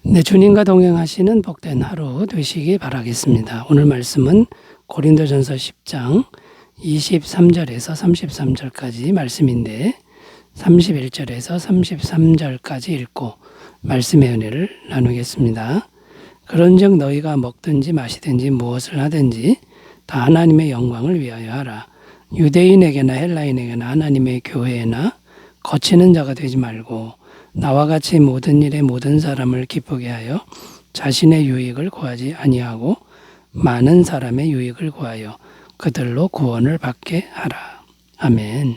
네, 주님과 동행하시는 복된 하루 되시기 바라겠습니다. 오늘 말씀은 고린도전서 10장 23절에서 33절까지 말씀인데 31절에서 33절까지 읽고 말씀의 은혜를 나누겠습니다. 그런즉 너희가 먹든지 마시든지 무엇을 하든지 다 하나님의 영광을 위하여 하라. 유대인에게나 헬라인에게나 하나님의 교회에나 거치는 자가 되지 말고 나와 같이 모든 일에 모든 사람을 기쁘게 하여 자신의 유익을 구하지 아니하고 많은 사람의 유익을 구하여 그들로 구원을 받게 하라. 아멘.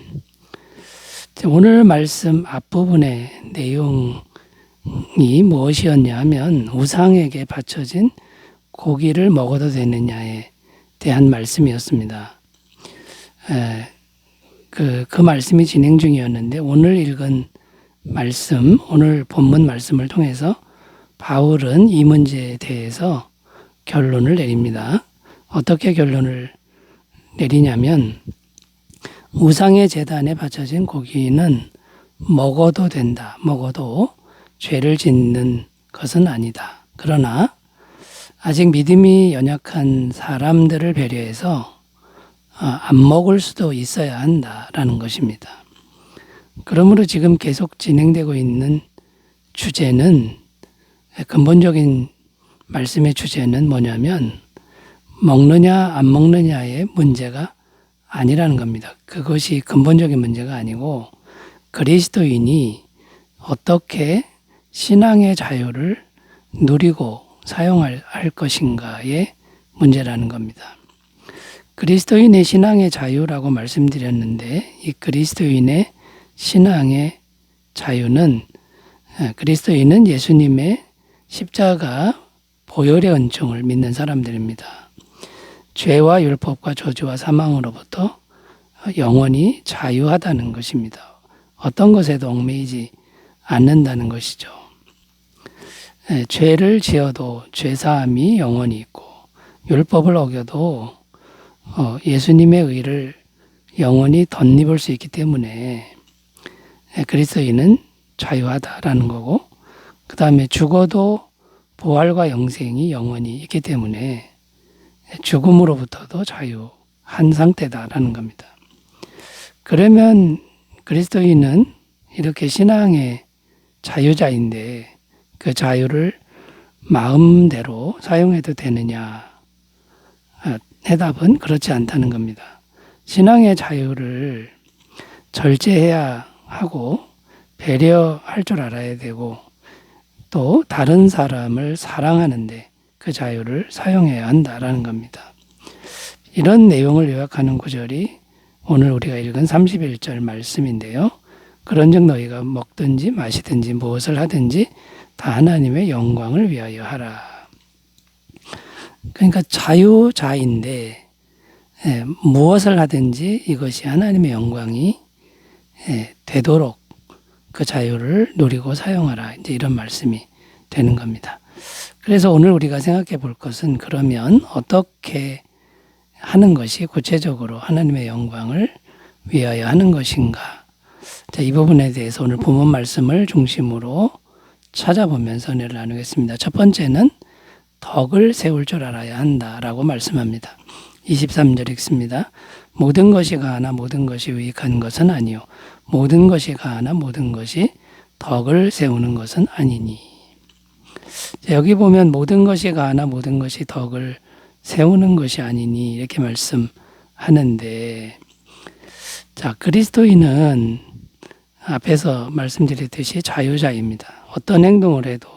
오늘 말씀 앞부분의 내용이 무엇이었냐 하면 우상에게 바쳐진 고기를 먹어도 되느냐에 대한 말씀이었습니다. 그 말씀이 진행 중이었는데 오늘 읽은 말씀, 오늘 본문 말씀을 통해서 바울은 이 문제에 대해서 결론을 내립니다. 어떻게 결론을 내리냐면 우상의 제단에 바쳐진 고기는 먹어도 된다. 먹어도 죄를 짓는 것은 아니다. 그러나 아직 믿음이 연약한 사람들을 배려해서 안 먹을 수도 있어야 한다라는 것입니다. 그러므로 지금 계속 진행되고 있는 주제는 근본적인 말씀의 주제는 뭐냐면 먹느냐 안 먹느냐의 문제가 아니라는 겁니다. 그것이 근본적인 문제가 아니고 그리스도인이 어떻게 신앙의 자유를 누리고 사용할 것인가의 문제라는 겁니다. 그리스도인의 신앙의 자유라고 말씀드렸는데 이 그리스도인의 신앙의 자유는 그리스도인은 예수님의 십자가 보혈의 은총을 믿는 사람들입니다. 죄와 율법과 저주와 사망으로부터 영원히 자유하다는 것입니다. 어떤 것에도 얽매이지 않는다는 것이죠. 죄를 지어도 죄사함이 영원히 있고 율법을 어겨도 예수님의 의를 영원히 덧입을 수 있기 때문에 그리스도인은 자유하다라는 거고 그 다음에 죽어도 부활과 영생이 영원히 있기 때문에 죽음으로부터도 자유한 상태다라는 겁니다. 그러면 그리스도인은 이렇게 신앙의 자유자인데 그 자유를 마음대로 사용해도 되느냐? 해답은 그렇지 않다는 겁니다. 신앙의 자유를 절제해야 하고 배려할 줄 알아야 되고 또 다른 사람을 사랑하는데 그 자유를 사용해야 한다라는 겁니다. 이런 내용을 요약하는 구절이 오늘 우리가 읽은 31절 말씀인데요. 그런즉 너희가 먹든지 마시든지 무엇을 하든지 다 하나님의 영광을 위하여 하라. 그러니까 자유자인데 무엇을 하든지 이것이 하나님의 영광이 되도록 그 자유를 누리고 사용하라. 이제 이런 말씀이 되는 겁니다. 그래서 오늘 우리가 생각해 볼 것은 그러면 어떻게 하는 것이 구체적으로 하나님의 영광을 위하여 하는 것인가. 자, 이 부분에 대해서 오늘 본문 말씀을 중심으로 찾아보면서 은혜를 나누겠습니다. 첫 번째는 덕을 세울 줄 알아야 한다라고 말씀합니다. 23절 읽습니다. 모든 것이 가하나 모든 것이 유익한 것은 아니요 모든 것이 가하나 모든 것이 덕을 세우는 것은 아니니. 여기 보면 모든 것이 가하나 모든 것이 덕을 세우는 것이 아니니 이렇게 말씀하는데 자 그리스도인은 앞에서 말씀드렸듯이 자유자입니다. 어떤 행동을 해도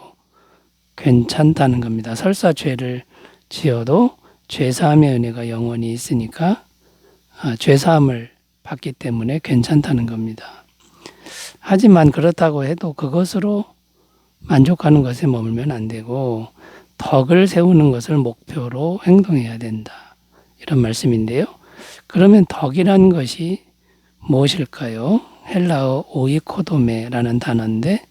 괜찮다는 겁니다. 설사 죄를 지어도 죄사함의 은혜가 영원히 있으니까 죄사함을 받기 때문에 괜찮다는 겁니다. 하지만 그렇다고 해도 그것으로 만족하는 것에 머물면 안 되고 덕을 세우는 것을 목표로 행동해야 된다. 이런 말씀인데요. 그러면 덕이라는 것이 무엇일까요? 헬라어 오이코도메라는 단어인데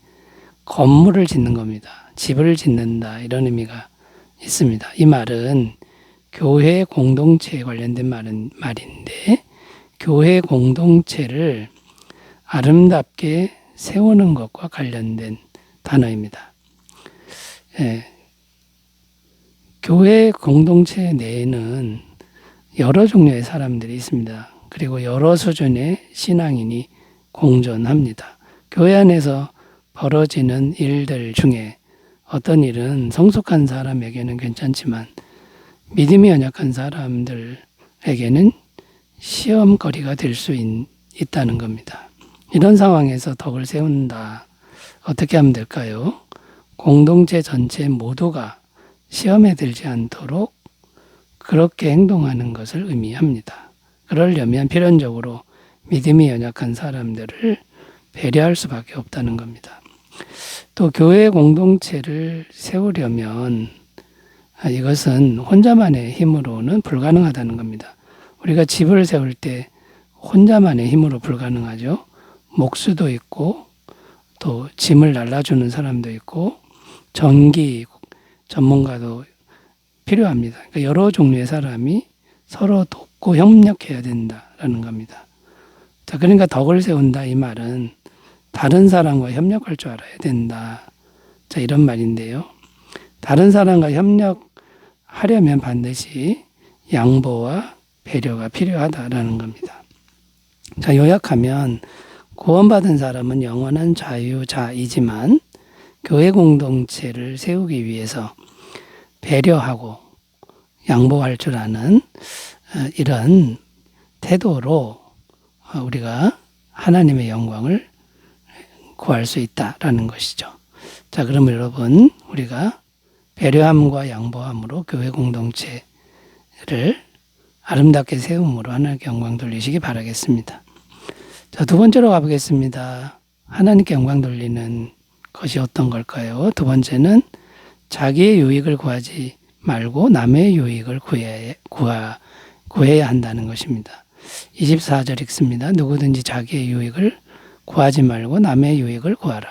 건물을 짓는 겁니다. 집을 짓는다 이런 의미가 있습니다. 이 말은 교회 공동체에 관련된 말인데 교회 공동체를 아름답게 세우는 것과 관련된 단어입니다. 예, 교회 공동체 내에는 여러 종류의 사람들이 있습니다. 그리고 여러 수준의 신앙인이 공존합니다. 교회 안에서 벌어지는 일들 중에 어떤 일은 성숙한 사람에게는 괜찮지만 믿음이 연약한 사람들에게는 시험거리가 될 수 있다는 겁니다. 이런 상황에서 덕을 세운다. 어떻게 하면 될까요? 공동체 전체 모두가 시험에 들지 않도록 그렇게 행동하는 것을 의미합니다. 그러려면 필연적으로 믿음이 연약한 사람들을 배려할 수밖에 없다는 겁니다. 또 교회 공동체를 세우려면 이것은 혼자만의 힘으로는 불가능하다는 겁니다. 우리가 집을 세울 때 혼자만의 힘으로 불가능하죠. 목수도 있고 또 짐을 날라주는 사람도 있고 전기 전문가도 필요합니다. 그러니까 여러 종류의 사람이 서로 돕고 협력해야 된다라는 겁니다. 자, 그러니까 덕을 세운다 이 말은 다른 사람과 협력할 줄 알아야 된다. 자, 이런 말인데요. 다른 사람과 협력하려면 반드시 양보와 배려가 필요하다라는 겁니다. 자, 요약하면 구원받은 사람은 영원한 자유자이지만 교회 공동체를 세우기 위해서 배려하고 양보할 줄 아는 이런 태도로 우리가 하나님의 영광을 구할 수 있다라는 것이죠. 자, 그럼 여러분 우리가 배려함과 양보함으로 교회 공동체를 아름답게 세움으로 하나님께 영광 돌리시기 바라겠습니다. 자, 두 번째로 가보겠습니다. 하나님께 영광 돌리는 것이 어떤 걸까요? 두 번째는 자기의 유익을 구하지 말고 남의 유익을 구해야 한다는 것입니다. 24절 읽습니다. 누구든지 자기의 유익을 구하지 말고 남의 유익을 구하라.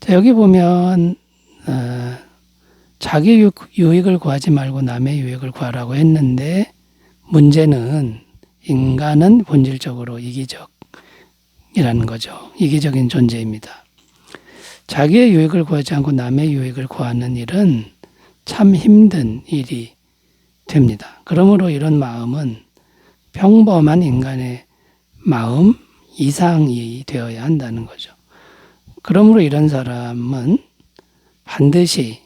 자, 여기 보면 자기 유익을 구하지 말고 남의 유익을 구하라고 했는데 문제는 인간은 본질적으로 이기적이라는 거죠. 이기적인 존재입니다. 자기의 유익을 구하지 않고 남의 유익을 구하는 일은 참 힘든 일이 됩니다. 그러므로 이런 마음은 평범한 인간의 마음 이상이 되어야 한다는 거죠. 그러므로 이런 사람은 반드시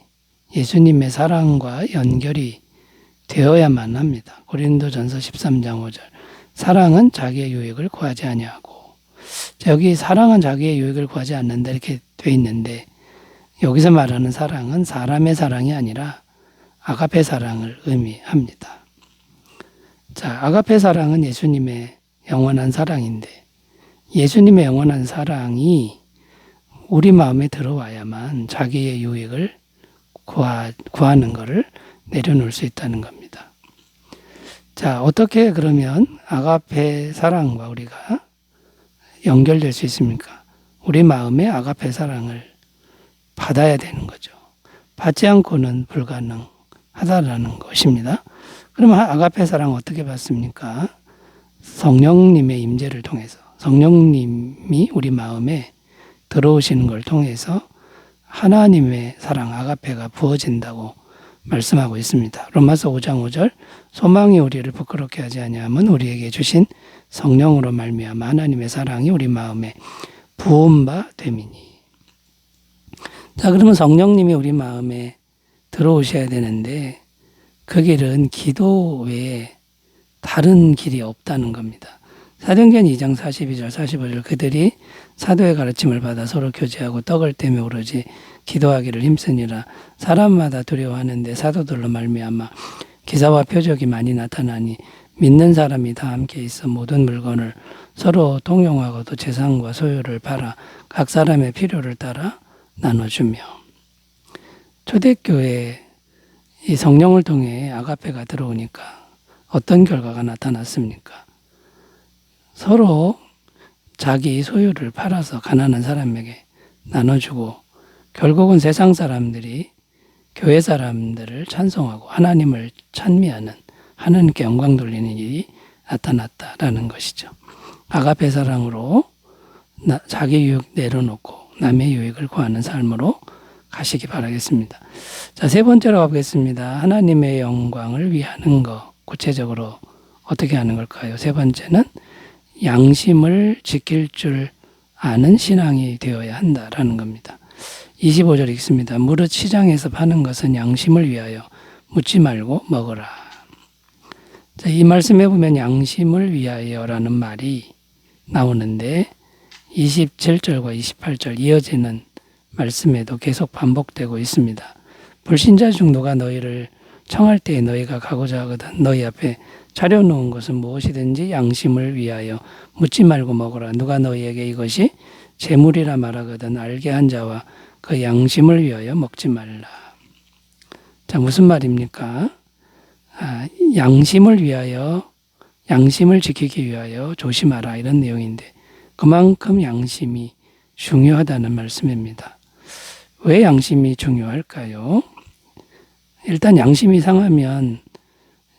예수님의 사랑과 연결이 되어야만 합니다. 고린도전서 13장 5절. 사랑은 자기의 유익을 구하지 아니하고. 자, 여기 사랑은 자기의 유익을 구하지 않는다 이렇게 돼 있는데 여기서 말하는 사랑은 사람의 사랑이 아니라 아가페 사랑을 의미합니다. 자, 아가페 사랑은 예수님의 영원한 사랑인데 예수님의 영원한 사랑이 우리 마음에 들어와야만 자기의 유익을 구하는 것을 내려놓을 수 있다는 겁니다. 자, 어떻게 그러면 아가페 사랑과 우리가 연결될 수 있습니까? 우리 마음에 아가페 사랑을 받아야 되는 거죠. 받지 않고는 불가능하다라는 것입니다. 그러면 아가페 사랑 어떻게 받습니까? 성령님의 임재를 통해서 성령님이 우리 마음에 들어오시는 걸 통해서 하나님의 사랑 아가페가 부어진다고 말씀하고 있습니다. 로마서 5장 5절 소망이 우리를 부끄럽게 하지 아니하면 우리에게 주신 성령으로 말미암아 하나님의 사랑이 우리 마음에 부은 바 됨이니. 자, 그러면 성령님이 우리 마음에 들어오셔야 되는데 그 길은 기도 외에 다른 길이 없다는 겁니다. 사도행전 2장 42절 45절 그들이 사도의 가르침을 받아 서로 교제하고 떡을 떼며 오로지 기도하기를 힘쓰니라. 사람마다 두려워하는데 사도들로 말미암아 기사와 표적이 많이 나타나니 믿는 사람이 다 함께 있어 모든 물건을 서로 통용하고도 재산과 소유를 팔아 각 사람의 필요를 따라 나눠주며. 초대교회에 이 성령을 통해 아가페가 들어오니까 어떤 결과가 나타났습니까? 서로 자기 소유를 팔아서 가난한 사람에게 나눠주고 결국은 세상 사람들이 교회 사람들을 찬송하고 하나님을 찬미하는 하나님께 영광 돌리는 일이 나타났다라는 것이죠. 아가페 사랑으로 자기 유익 내려놓고 남의 유익을 구하는 삶으로 가시기 바라겠습니다. 자, 세 번째로 가보겠습니다. 하나님의 영광을 위하는 것. 구체적으로 어떻게 하는 걸까요? 세 번째는 양심을 지킬 줄 아는 신앙이 되어야 한다라는 겁니다. 25절 읽습니다. 무릇 시장에서 파는 것은 양심을 위하여 묻지 말고 먹어라. 자, 이 말씀에 보면 양심을 위하여라는 말이 나오는데 27절과 28절 이어지는 말씀에도 계속 반복되고 있습니다. 불신자 중 누가 너희를 청할 때에 너희가 가고자 하거든 너희 앞에 차려놓은 것은 무엇이든지 양심을 위하여 묻지 말고 먹어라. 누가 너희에게 이것이 재물이라 말하거든 알게 한 자와 그 양심을 위하여 먹지 말라. 자, 무슨 말입니까? 양심을 위하여, 양심을 지키기 위하여 조심하라 이런 내용인데 그만큼 양심이 중요하다는 말씀입니다. 왜 양심이 중요할까요? 일단 양심이 상하면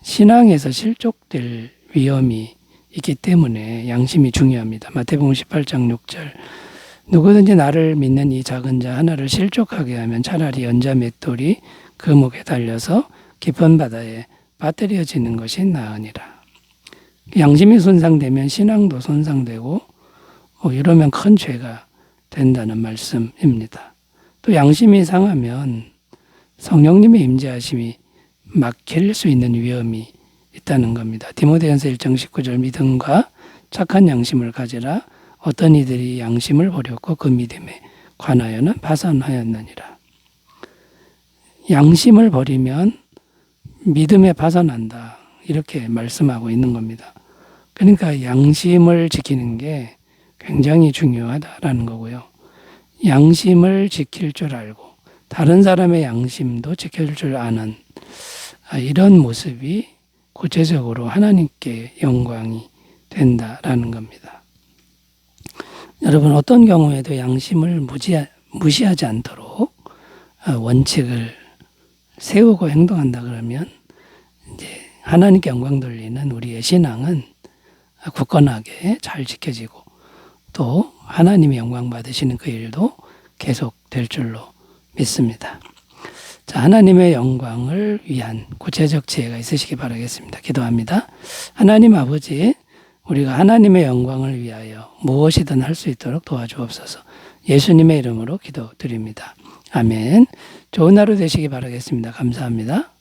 신앙에서 실족될 위험이 있기 때문에 양심이 중요합니다. 마태복음 18장 6절 누구든지 나를 믿는 이 작은 자 하나를 실족하게 하면 차라리 연자 맷돌이 그 목에 달려서 깊은 바다에 빠뜨려지는 것이 나으니라. 양심이 손상되면 신앙도 손상되고 이러면 큰 죄가 된다는 말씀입니다. 또 양심이 상하면 성령님의 임재하심이 막힐 수 있는 위험이 있다는 겁니다. 디모데전서 1장 19절 믿음과 착한 양심을 가지라. 어떤 이들이 양심을 버렸고 그 믿음에 관하여는 파산하였느니라. 양심을 버리면 믿음에 파산한다. 이렇게 말씀하고 있는 겁니다. 그러니까 양심을 지키는 게 굉장히 중요하다라는 거고요. 양심을 지킬 줄 알고 다른 사람의 양심도 지킬 줄 아는 이런 모습이 구체적으로 하나님께 영광이 된다라는 겁니다. 여러분 어떤 경우에도 양심을 무시하지 않도록 원칙을 세우고 행동한다 그러면 이제 하나님께 영광 돌리는 우리의 신앙은 굳건하게 잘 지켜지고 또 하나님의 영광 받으시는 그 일도 계속 될 줄로 믿습니다. 자, 하나님의 영광을 위한 구체적 지혜가 있으시기 바라겠습니다. 기도합니다. 하나님 아버지, 우리가 하나님의 영광을 위하여 무엇이든 할 수 있도록 도와주옵소서. 예수님의 이름으로 기도드립니다. 아멘. 좋은 하루 되시기 바라겠습니다. 감사합니다.